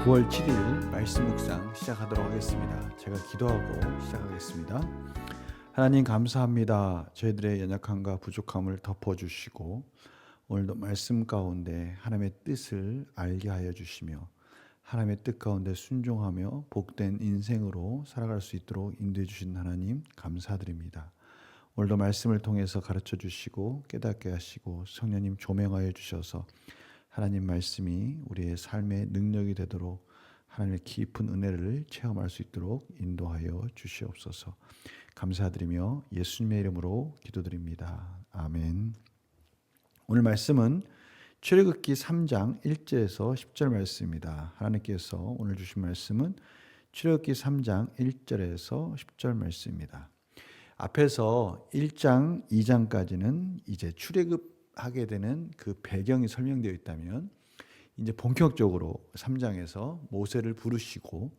9월 7일 말씀 묵상 시작하도록 하겠습니다. 제가 기도하고 시작하겠습니다. 하나님 감사합니다. 저희들의 연약함과 부족함을 덮어주시고 오늘도 말씀 가운데 하나님의 뜻을 알게 하여 주시며 하나님의 뜻 가운데 순종하며 복된 인생으로 살아갈 수 있도록 인도해 주신 하나님 감사드립니다. 오늘도 말씀을 통해서 가르쳐 주시고 깨닫게 하시고 성령님 조명하여 주셔서 하나님 말씀이 우리의 삶의 능력이 되도록 하나님의 깊은 은혜를 체험할 수 있도록 인도하여 주시옵소서. 감사드리며 예수님의 이름으로 기도드립니다. 아멘. 오늘 말씀은 출애굽기 3장 1절에서 10절 말씀입니다. 하나님께서 오늘 주신 말씀은 출애굽기 3장 1절에서 10절 말씀입니다. 앞에서 1장, 2장까지는 이제 출애굽하게 되는 그 배경이 설명되어 있다면 이제 본격적으로 3장에서 모세를 부르시고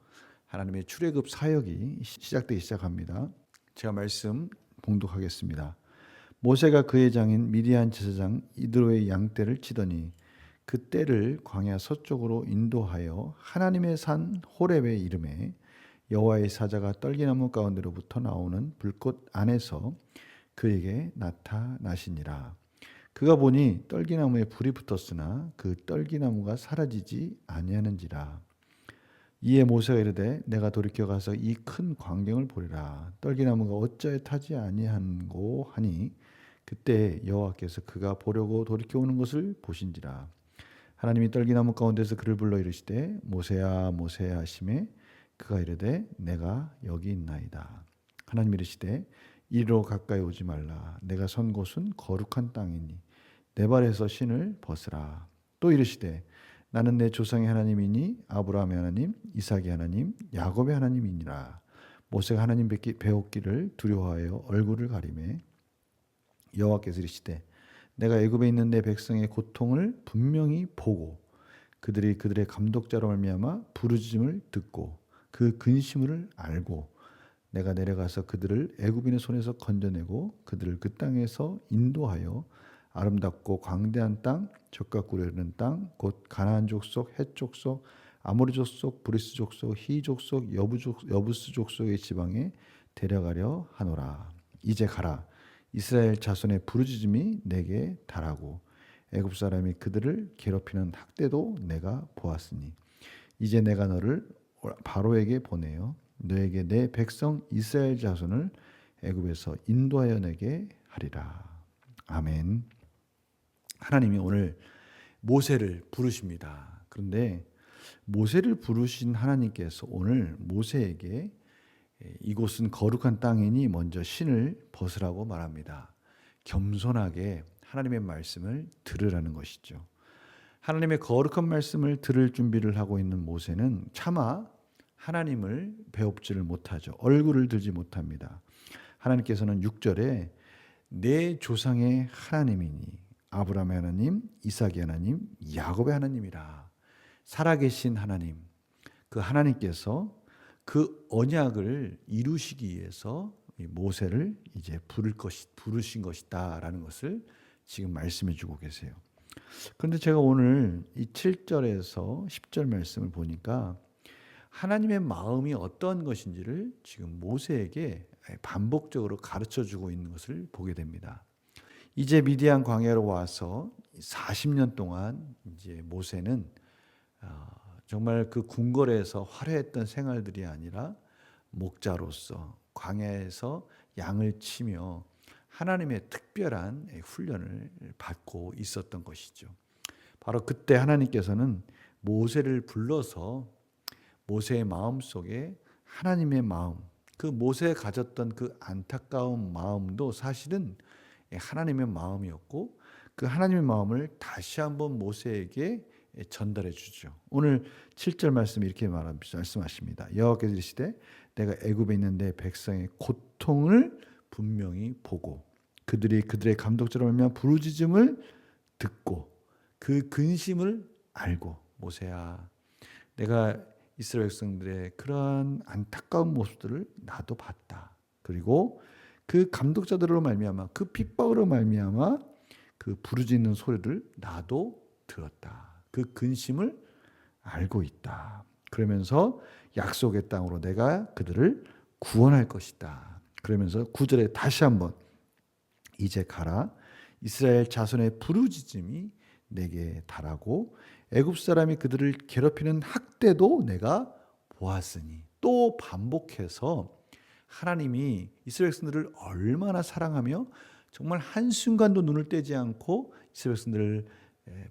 하나님의 출애굽 사역이 시작되기 시작합니다. 제가 말씀 봉독하겠습니다. 모세가 그의 장인 미디안 제사장 이드로의 양떼를 치더니 그 떼를 광야 서쪽으로 인도하여 하나님의 산 호렙에 이르매 여호와의 사자가 떨기나무 가운데로부터 나오는 불꽃 안에서 그에게 나타나시니라. 그가 보니 떨기나무에 불이 붙었으나 그 떨기나무가 사라지지 아니하는지라. 이에 모세가 이르되 내가 돌이켜 가서 이 큰 광경을 보리라. 떨기나무가 어찌하여 타지 아니한고 하니 그때 여호와께서 그가 보려고 돌이켜 오는 것을 보신지라. 하나님이 떨기나무 가운데서 그를 불러 이르시되 모세야 모세야 하시매 그가 이르되 내가 여기 있나이다. 하나님이 이르시되 이리로 가까이 오지 말라. 내가 선 곳은 거룩한 땅이니 내 발에서 신을 벗으라. 또 이르시되 나는 내 조상의 하나님이니 아브라함의 하나님, 이삭의 하나님, 야곱의 하나님이니라. 모세가 하나님 배웠기를 두려워하여 얼굴을 가리매 여호와께서 이르시되 내가 애굽에 있는 내 백성의 고통을 분명히 보고 그들이 그들의 감독자로 말미암아 부르짖음을 듣고 그 근심을 알고 내가 내려가서 그들을 애굽인의 손에서 건져내고 그들을 그 땅에서 인도하여 아름답고 광대한 땅, 젖과 꿀이 흐르는 땅, 곧 가나안 족속, 헷 족속, 아모리 족속, 브리스 족속, 히 족속, 여부스 족속의 지방에 데려가려 하노라. 이제 가라. 이스라엘 자손의 부르짖음이 내게 달하고 애굽 사람이 그들을 괴롭히는 학대도 내가 보았으니 이제 내가 너를 바로에게 보내어 너에게 내 백성 이스라엘 자손을 애굽에서 인도하여 내게 하리라. 아멘. 하나님이 오늘 모세를 부르십니다. 그런데 모세를 부르신 하나님께서 오늘 모세에게 이곳은 거룩한 땅이니 먼저 신을 벗으라고 말합니다. 겸손하게 하나님의 말씀을 들으라는 것이죠. 하나님의 거룩한 말씀을 들을 준비를 하고 있는 모세는 차마 하나님을 배웁지를 못하죠. 얼굴을 들지 못합니다. 하나님께서는 6절에 내 조상의 하나님이니 아브라함의 하나님, 이삭의 하나님, 야곱의 하나님이라. 살아계신 하나님, 그 하나님께서 그 언약을 이루시기 위해서 모세를 이제 부르신 것이다라는 것을 지금 말씀해 주고 계세요. 그런데 제가 오늘 이 7절에서 10절 말씀을 보니까 하나님의 마음이 어떤 것인지를 지금 모세에게 반복적으로 가르쳐 주고 있는 것을 보게 됩니다. 이제 미디안 광야로 와서 40년 동안 이제 모세는 정말 그 궁궐에서 화려했던 생활들이 아니라 목자로서 광야에서 양을 치며 하나님의 특별한 훈련을 받고 있었던 것이죠. 바로 그때 하나님께서는 모세를 불러서 모세의 마음 속에 하나님의 마음, 그 모세가 가졌던 그 안타까운 마음도 사실은 하나님의 마음이었고 그 하나님의 마음을 다시 한번 모세에게 전달해 주죠. 오늘 7절 말씀 이렇게 말씀하십니다. 여호와께서 이르시되 내가 애굽에 있는 내 백성의 고통을 분명히 보고 그들이 그들의 감독자로 말미암아 부르짖음을 듣고 그 근심을 알고 모세야 내가 이스라엘 백성들의 그러한 안타까운 모습들을 나도 봤다. 그리고 그 감독자들로 말미암아 그 핍박으로 말미암아 그 부르짖는 소리를 나도 들었다. 그 근심을 알고 있다. 그러면서 약속의 땅으로 내가 그들을 구원할 것이다. 그러면서 9절에 다시 한번 이제 가라. 이스라엘 자손의 부르짖음이 내게 달하고 애굽 사람이 그들을 괴롭히는 학대도 내가 보았으니, 또 반복해서 하나님이 이스라엘 백성들을 얼마나 사랑하며 정말 한순간도 눈을 떼지 않고 이스라엘 백성들을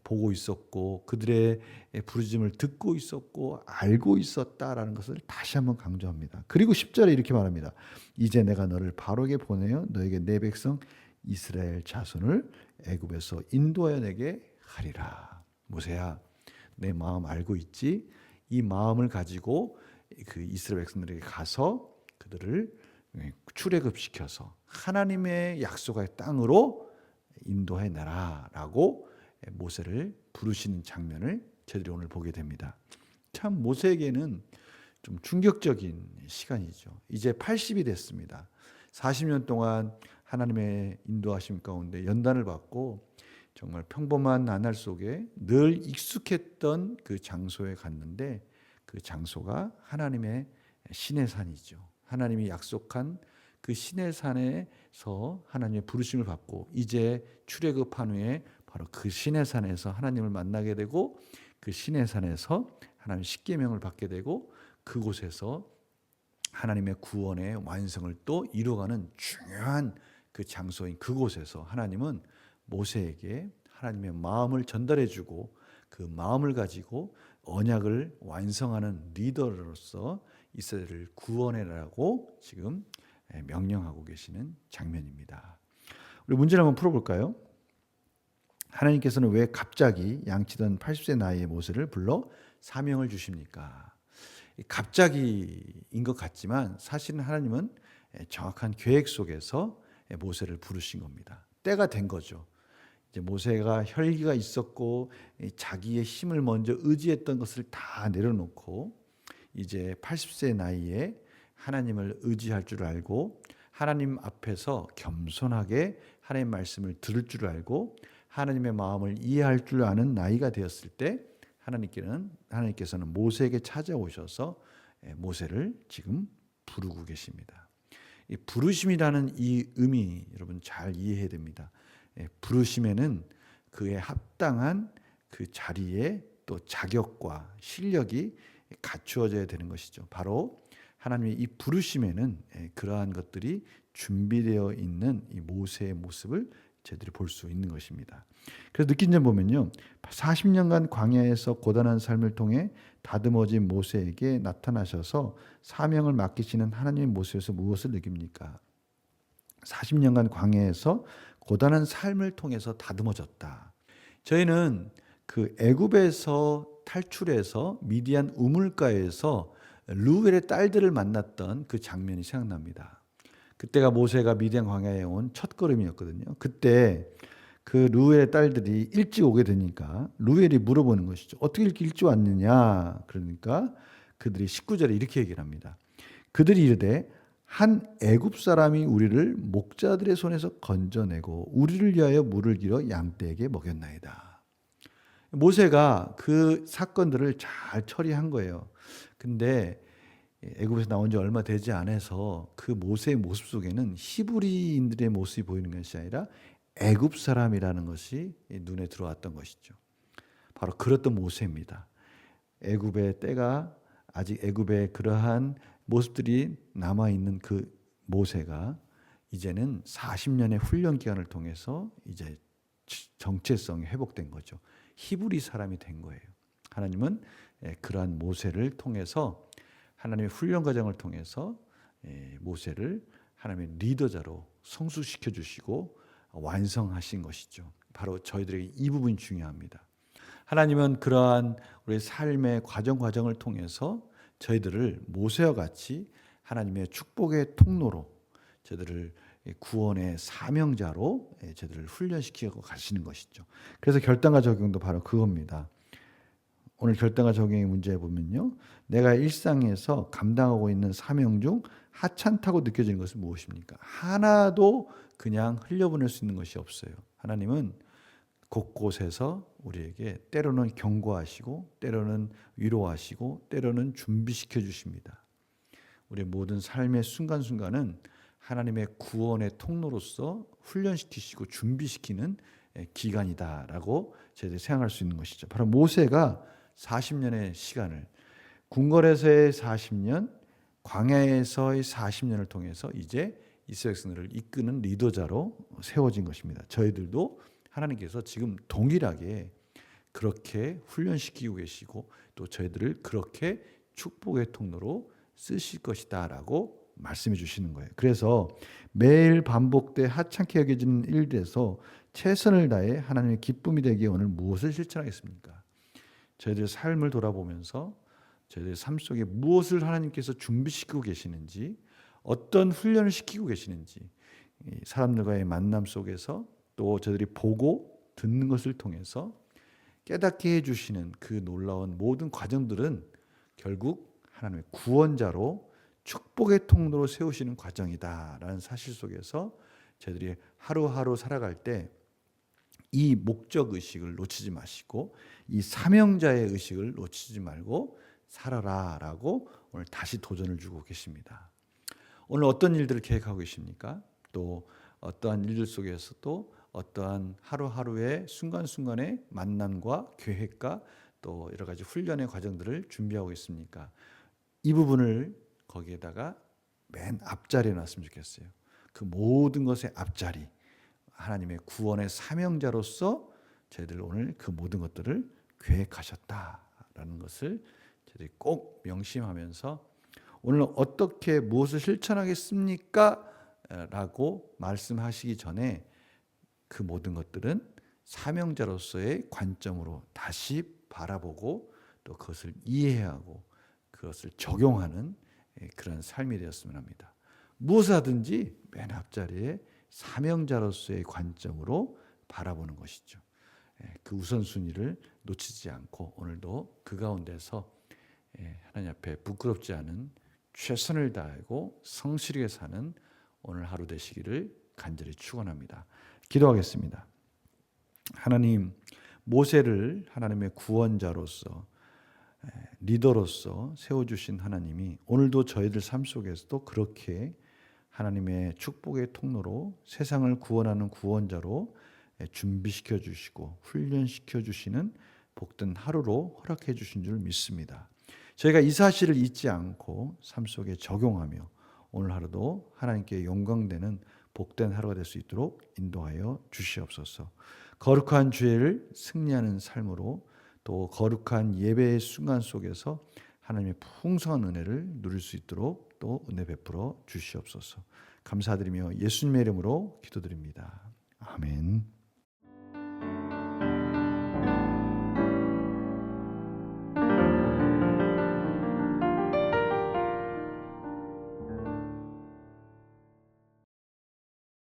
보고 있었고 그들의 부르짖음을 듣고 있었고 알고 있었다라는 것을 다시 한번 강조합니다. 그리고 10절에 이렇게 말합니다. 이제 내가 너를 바로에게 보내어 너에게 내 백성 이스라엘 자손을 애굽에서 인도하여 내게 하리라. 모세야, 내 마음 알고 있지? 이 마음을 가지고 그 이스라엘 백성들에게 가서 그들을 출애굽시켜서 하나님의 약속의 땅으로 인도해 내라라고 모세를 부르시는 장면을 저희들이 오늘 보게 됩니다. 참 모세에게는 좀 충격적인 시간이죠. 이제 80이 됐습니다. 40년 동안 하나님의 인도하심 가운데 연단을 받고 정말 평범한 나날 속에 늘 익숙했던 그 장소에 갔는데, 그 장소가 하나님의 시내산이죠. 하나님이 약속한 그 시내산에서 하나님의 부르심을 받고 이제 출애굽한 후에 바로 그 시내산에서 하나님을 만나게 되고 그 시내산에서 하나님의 십계명을 받게 되고 그곳에서 하나님의 구원의 완성을 또 이루어가는 중요한 그 장소인 그곳에서 하나님은 모세에게 하나님의 마음을 전달해 주고 그 마음을 가지고 언약을 완성하는 리더로서 이스라엘을 구원해라고 지금 명령하고 계시는 장면입니다. 우리 문제를 한번 풀어볼까요? 하나님께서는 왜 갑자기 양치던 80세 나이의 모세를 불러 사명을 주십니까? 갑자기인 것 같지만 사실은 하나님은 정확한 계획 속에서 모세를 부르신 겁니다. 때가 된 거죠. 이제 모세가 혈기가 있었고 자기의 힘을 먼저 의지했던 것을 다 내려놓고 이제 80세 나이에 하나님을 의지할 줄 알고 하나님 앞에서 겸손하게 하나님의 말씀을 들을 줄 알고 하나님의 마음을 이해할 줄 아는 나이가 되었을 때 하나님께서는 모세에게 찾아오셔서 모세를 지금 부르고 계십니다. 이 부르심이라는 이 의미 여러분 잘 이해해야 됩니다. 부르심에는 그에 합당한 그 자리에 또 자격과 실력이 갖추어져야 되는 것이죠. 바로 하나님의 이 부르심에는 그러한 것들이 준비되어 있는 이 모세의 모습을 저희들이 볼 수 있는 것입니다. 그래서 느낀 점 보면요, 40년간 광야에서 고단한 삶을 통해 다듬어진 모세에게 나타나셔서 사명을 맡기시는 하나님의 모습에서 무엇을 느낍니까? 40년간 광야에서 고단한 삶을 통해서 다듬어졌다. 저희는 그 애굽에서 탈출해서 미디안 우물가에서 루엘의 딸들을 만났던 그 장면이 생각납니다. 그때가 모세가 미디안 광야에 온 첫걸음이었거든요. 그때 그 루엘의 딸들이 일찍 오게 되니까 루엘이 물어보는 것이죠. 어떻게 이렇게 일찍 왔느냐? 그러니까 그들이 19절에 이렇게 얘기를 합니다. 그들이 이르되 한 애굽 사람이 우리를 목자들의 손에서 건져내고 우리를 위하여 물을 길어 양떼에게 먹였나이다. 모세가 그 사건들을 잘 처리한 거예요. 근데 애굽에서 나온 지 얼마 되지 않아서 그 모세의 모습 속에는 히브리인들의 모습이 보이는 것이 아니라 애굽 사람이라는 것이 눈에 들어왔던 것이죠. 바로 그랬던 모세입니다. 애굽의 때가 아직 애굽의 그러한 모습들이 남아있는 그 모세가 이제는 40년의 훈련 기간을 통해서 이제 정체성이 회복된 거죠. 히브리 사람이 된 거예요. 하나님은 그러한 모세를 통해서 하나님의 훈련 과정을 통해서 모세를 하나님의 리더자로 성숙시켜 주시고 완성하신 것이죠. 바로 저희들에게 이 부분이 중요합니다. 하나님은 그러한 우리의 삶의 과정을 통해서 저희들을 모세와 같이 하나님의 축복의 통로로 저희들을 구원의 사명자로 저희들을 훈련시키고 가시는 것이죠. 그래서 결단과 적용도 바로 그겁니다. 오늘 결단과 적용의 문제에 보면요, 내가 일상에서 감당하고 있는 사명 중 하찮다고 느껴지는 것은 무엇입니까? 하나도 그냥 흘려보낼 수 있는 것이 없어요. 하나님은 곳곳에서 우리에게 때로는 경고하시고 때로는 위로하시고 때로는 준비시켜 주십니다. 우리의 모든 삶의 순간순간은 하나님의 구원의 통로로서 훈련시키시고 준비시키는 기간이다라고 저희들이 생각할 수 있는 것이죠. 바로 모세가 40년의 시간을 궁궐에서의 40년, 광야에서의 40년을 통해서 이제 이스라엘 백성들을 이끄는 리더자로 세워진 것입니다. 저희들도 하나님께서 지금 동일하게 그렇게 훈련시키고 계시고 또 저희들을 그렇게 축복의 통로로 쓰실 것이다라고 말씀해 주시는 거예요. 그래서 매일 반복돼 하찮게 여겨지는 일들에서 최선을 다해 하나님의 기쁨이 되기에 오늘 무엇을 실천하겠습니까? 저희들의 삶을 돌아보면서 저희들의 삶 속에 무엇을 하나님께서 준비시키고 계시는지, 어떤 훈련을 시키고 계시는지, 사람들과의 만남 속에서 또 저희들이 보고 듣는 것을 통해서 깨닫게 해주시는 그 놀라운 모든 과정들은 결국 하나님의 구원자로 축복의 통로로 세우시는 과정이다라는 사실 속에서 저희들이 하루하루 살아갈 때 이 목적 의식을 놓치지 마시고 이 사명자의 의식을 놓치지 말고 살아라라고 오늘 다시 도전을 주고 계십니다. 오늘 어떤 일들을 계획하고 계십니까? 또 어떠한 일들 속에서도 어떠한 하루하루의 순간순간의 만남과 계획과 또 여러 가지 훈련의 과정들을 준비하고 있습니까? 이 부분을 거기에다가 맨 앞자리에 놨으면 좋겠어요. 그 모든 것의 앞자리, 하나님의 구원의 사명자로서 저희들 오늘 그 모든 것들을 계획하셨다라는 것을 저희들이 꼭 명심하면서 오늘 어떻게 무엇을 실천하겠습니까? 라고 말씀하시기 전에 그 모든 것들은 사명자로서의 관점으로 다시 바라보고 또 그것을 이해하고 그것을 적용하는 그런 삶이 되었으면 합니다. 무엇을 하든지 맨 앞자리에 사명자로서의 관점으로 바라보는 것이죠. 그 우선순위를 놓치지 않고 오늘도 그 가운데서 하나님 앞에 부끄럽지 않은 최선을 다하고 성실하게 사는 오늘 하루 되시기를 간절히 축원합니다. 기도하겠습니다. 하나님, 모세를 하나님의 구원자로서 리더로서 세워주신 하나님이 오늘도 저희들 삶 속에서도 그렇게 하나님의 축복의 통로로 세상을 구원하는 구원자로 준비시켜 주시고 훈련시켜 주시는 복된 하루로 허락해 주신 줄 믿습니다. 저희가 이 사실을 잊지 않고 삶 속에 적용하며 오늘 하루도 하나님께 영광되는 복된 하루가 될 수 있도록 인도하여 주시옵소서. 거룩한 주일을 승리하는 삶으로 또 거룩한 예배의 순간 속에서 하나님의 풍성한 은혜를 누릴 수 있도록 또 은혜 베풀어 주시옵소서. 감사드리며 예수님의 이름으로 기도드립니다.